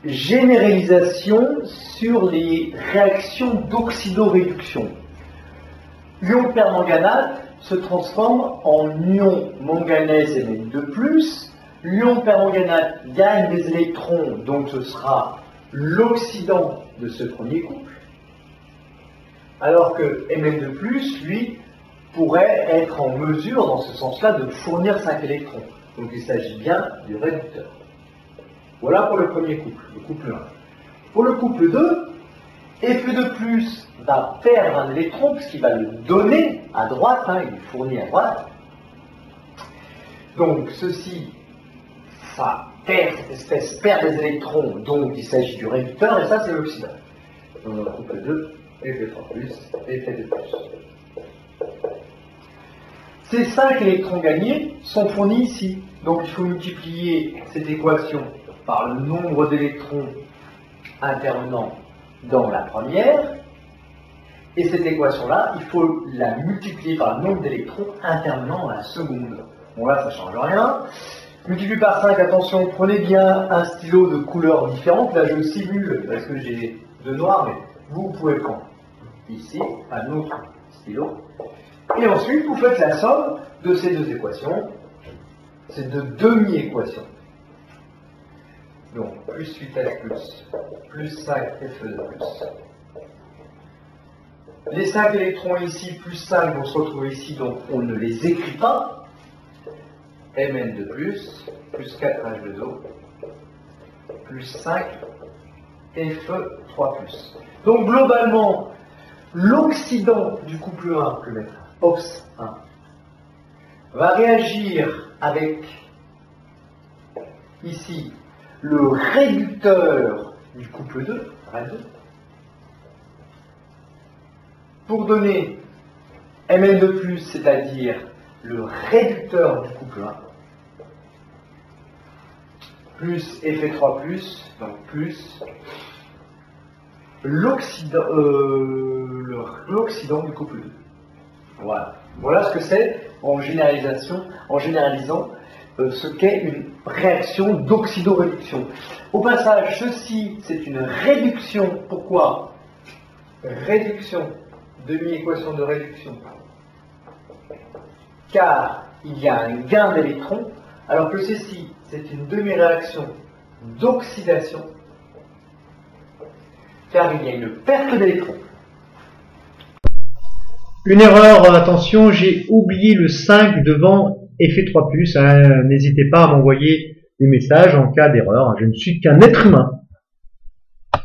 Généralisation sur les réactions d'oxydoréduction. L'ion permanganate se transforme en ion manganèse Mn2+. L'ion permanganate gagne des électrons, donc ce sera l'oxydant de ce premier couple. Alors que Mn2+, lui, pourrait être en mesure, dans ce sens-là, de fournir 5 électrons. Donc il s'agit bien du réducteur. Voilà pour le premier couple, le couple 1. Pour le couple 2, Fe2+ va perdre un électron, puisqu'il va le donner à droite, il est fourni à droite. Donc ceci, ça perd, cette espèce perd des électrons, donc il s'agit du réducteur, et ça c'est l'oxydant. Donc le couple 2, Fe3+, Fe2+. Ces 5 électrons gagnés sont fournis ici. Donc il faut multiplier cette équation par le nombre d'électrons intervenant dans la première. Et cette équation-là, il faut la multiplier par le nombre d'électrons intervenant dans la seconde. Bon là, ça ne change rien. Multiplié par 5, attention, prenez bien un stylo de couleurs différentes. Là, je simule parce que j'ai de noir, mais vous pouvez prendre ici un autre stylo. Et ensuite, vous faites la somme de ces deux équations. C'est de demi-équations. Donc, plus 8F+, plus 5 Fe2+. Les 5 électrons ici, plus 5, vont se retrouver ici, donc on ne les écrit pas. Mn2+, plus 4H2O, plus 5 Fe3+. Donc, globalement, l'oxydant du couple 1, je vais mettre OX1, va réagir avec, ici, le réducteur du couple 2, RAD2, pour donner Mn2+, c'est-à-dire le réducteur du couple 1, plus Fe3+, donc plus l'oxydant du couple 2. Voilà. Voilà ce que c'est en généralisant ce qu'est une réaction d'oxydoréduction. Au passage, ceci, c'est une réduction. Pourquoi? Réduction, demi-équation de réduction. Car il y a un gain d'électrons, alors que ceci, c'est une demi-réaction d'oxydation, car il y a une perte d'électrons. Une erreur, attention, j'ai oublié le 5 devant Fe3+. N'hésitez pas à m'envoyer des messages en cas d'erreur. Je ne suis qu'un être humain.